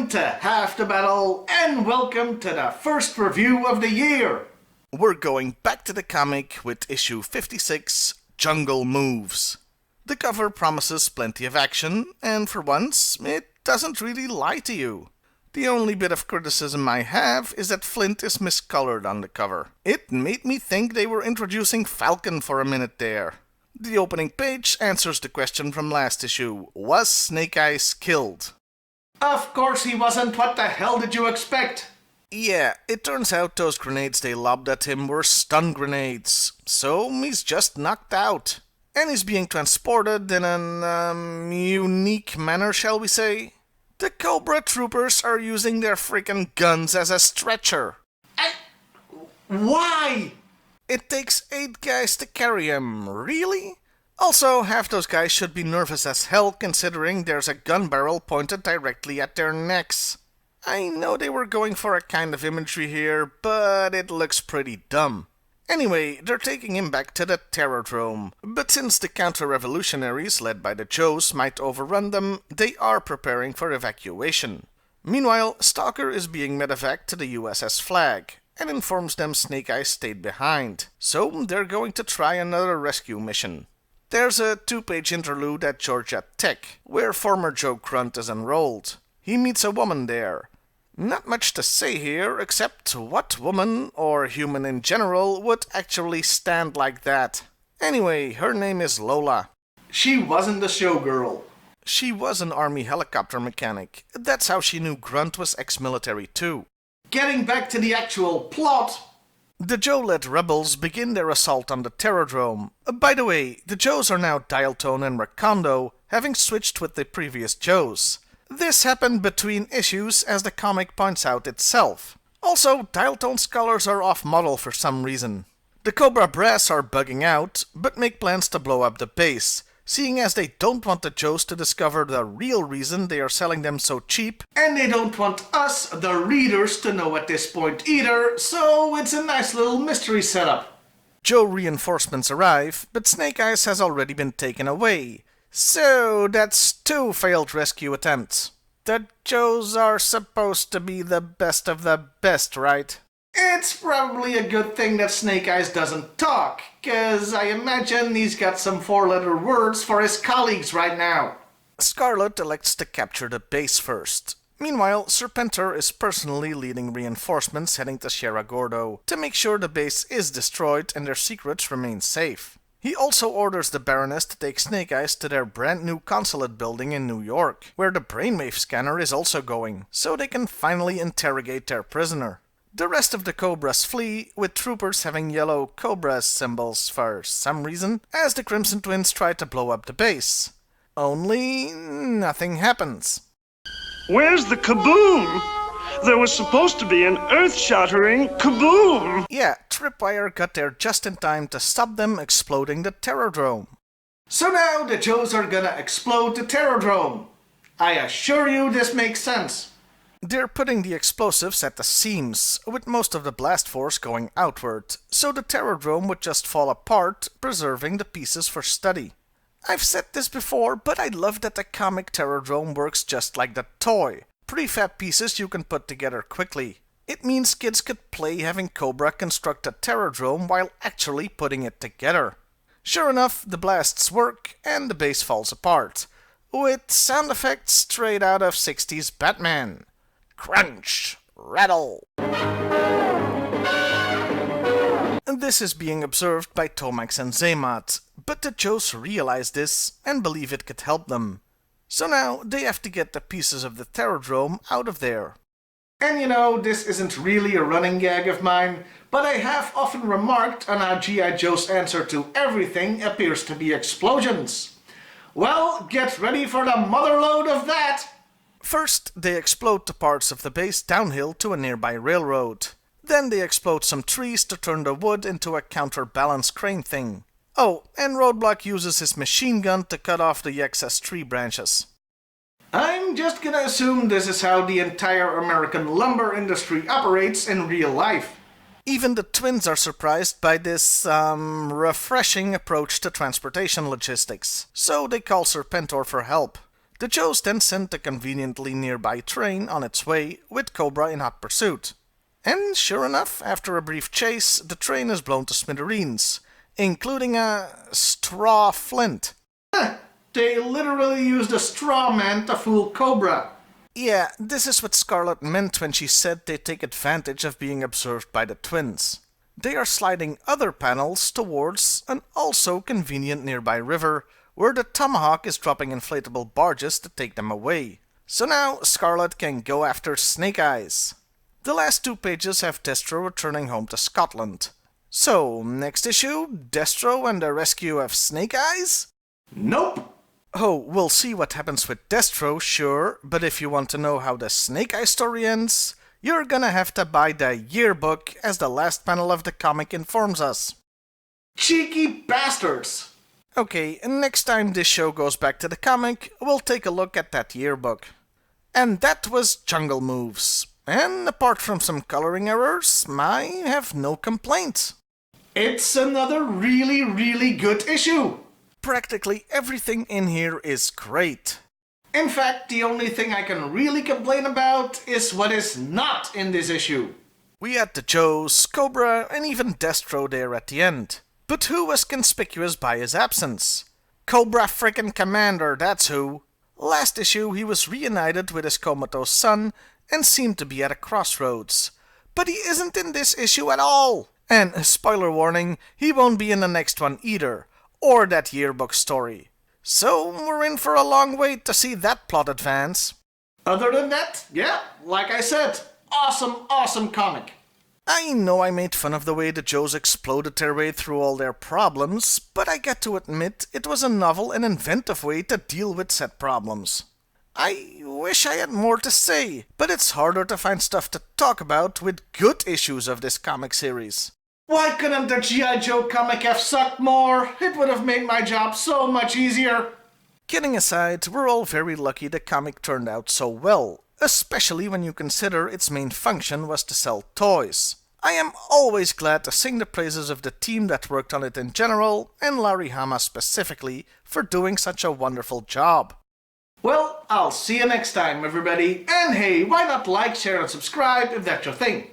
Welcome to Half the Battle, and welcome to the first review of the year. We're going back to the comic with issue 56, Jungle Moves. The cover promises plenty of action, and for once, it doesn't really lie to you. The only bit of criticism I have is that Flint is miscolored on the cover. It made me think they were introducing Falcon for a minute there. The opening page answers the question from last issue: was Snake Eyes killed? Of course he wasn't. What the hell did you expect? Yeah, it turns out those grenades they lobbed at him were stun grenades, so he's just knocked out. And he's being transported in an, unique manner, shall we say? The Cobra troopers are using their freaking guns as a stretcher. Why? It takes 8 guys to carry him, really? Also, half those guys should be nervous as hell considering there's a gun barrel pointed directly at their necks. I know they were going for a kind of imagery here, but it looks pretty dumb. Anyway, they're taking him back to the Terrordrome, but since the counter-revolutionaries led by the Joes might overrun them, they are preparing for evacuation. Meanwhile, Stalker is being medevaced to the USS Flag, and informs them Snake Eyes stayed behind, so they're going to try another rescue mission. There's a 2-page interlude at Georgia Tech, where former Joe Grunt is enrolled. He meets a woman there. Not much to say here, except what woman, or human in general, would actually stand like that. Anyway, her name is Lola. She wasn't a showgirl. She was an army helicopter mechanic. That's how she knew Grunt was ex-military too. Getting back to the actual plot. The Joe-led rebels begin their assault on the Terrordrome. By the way, the Joes are now Dialtone and Recondo, having switched with the previous Joes. This happened between issues, as the comic points out itself. Also, Dialtone's colors are off-model for some reason. The Cobra Brass are bugging out, but make plans to blow up the base, seeing as they don't want the Joes to discover the real reason they are selling them so cheap. And they don't want us, the readers, to know at this point either, so it's a nice little mystery setup. Joe reinforcements arrive, but Snake Eyes has already been taken away. So that's 2 failed rescue attempts. The Joes are supposed to be the best of the best, right? It's probably a good thing that Snake Eyes doesn't talk, 'cause I imagine he's got some 4-letter words for his colleagues right now. Scarlet elects to capture the base first. Meanwhile, Serpentor is personally leading reinforcements heading to Sierra Gordo to make sure the base is destroyed and their secrets remain safe. He also orders the Baroness to take Snake Eyes to their brand new consulate building in New York, where the brainwave scanner is also going, so they can finally interrogate their prisoner. The rest of the Cobras flee, with troopers having yellow Cobra symbols for some reason, as the Crimson Twins try to blow up the base. Only nothing happens. Where's the kaboom? There was supposed to be an earth-shattering kaboom! Yeah, Tripwire got there just in time to stop them exploding the Terrordrome. So now the Joes are gonna explode the Terrordrome. I assure you this makes sense. They're putting the explosives at the seams, with most of the blast force going outward, so the Terrordrome would just fall apart, preserving the pieces for study. I've said this before, but I love that the comic Terrordrome works just like the toy. Prefab pieces you can put together quickly. It means kids could play having Cobra construct a Terrordrome while actually putting it together. Sure enough, the blasts work, and the base falls apart, with sound effects straight out of 60s Batman. Crunch! Rattle! This is being observed by Tomax and Zaymat, but the Joes realize this and believe it could help them. So now they have to get the pieces of the Terrordrome out of there. And you know, this isn't really a running gag of mine, but I have often remarked on how G.I. Joe's answer to everything appears to be explosions. Well, get ready for the motherload of that! First, they explode the parts of the base downhill to a nearby railroad. Then they explode some trees to turn the wood into a counterbalance crane thing. Oh, and Roadblock uses his machine gun to cut off the excess tree branches. I'm just gonna assume this is how the entire American lumber industry operates in real life. Even the twins are surprised by this, refreshing approach to transportation logistics, so they call Serpentor for help. The Joes then sent a conveniently nearby train on its way, with Cobra in hot pursuit. And sure enough, after a brief chase, the train is blown to smithereens, including a straw flint. They literally used a straw man to fool Cobra. Yeah, this is what Scarlet meant when she said they take advantage of being observed by the twins. They are sliding other panels towards an also convenient nearby river, where the Tomahawk is dropping inflatable barges to take them away. So now Scarlet can go after Snake Eyes. The last 2 pages have Destro returning home to Scotland. So, next issue, Destro and the rescue of Snake Eyes? Nope. Oh, we'll see what happens with Destro, sure, but if you want to know how the Snake Eyes story ends, you're gonna have to buy the yearbook, as the last panel of the comic informs us. Cheeky bastards. Okay, next time this show goes back to the comic, we'll take a look at that yearbook. And that was Jungle Moves. And apart from some coloring errors, I have no complaints. It's another really good issue. Practically everything in here is great. In fact, the only thing I can really complain about is what is not in this issue. We had the Joes, Cobra, and even Destro there at the end. But who was conspicuous by his absence? Cobra frickin' Commander, that's who. Last issue he was reunited with his comatose son and seemed to be at a crossroads. But he isn't in this issue at all. And, spoiler warning, he won't be in the next one either, or that yearbook story. So we're in for a long wait to see that plot advance. Other than that, yeah, like I said, awesome comic. I know I made fun of the way the Joes exploded their way through all their problems, but I got to admit it was a novel and inventive way to deal with said problems. I wish I had more to say, but it's harder to find stuff to talk about with good issues of this comic series. Why couldn't the G.I.Joe comic have sucked more? It would have made my job so much easier. Kidding aside, we're all very lucky the comic turned out so well, especially when you consider its main function was to sell toys. I am always glad to sing the praises of the team that worked on it in general, and Larry Hama specifically, for doing such a wonderful job. Well, I'll see you next time, everybody. And hey, why not like, share, and subscribe if that's your thing?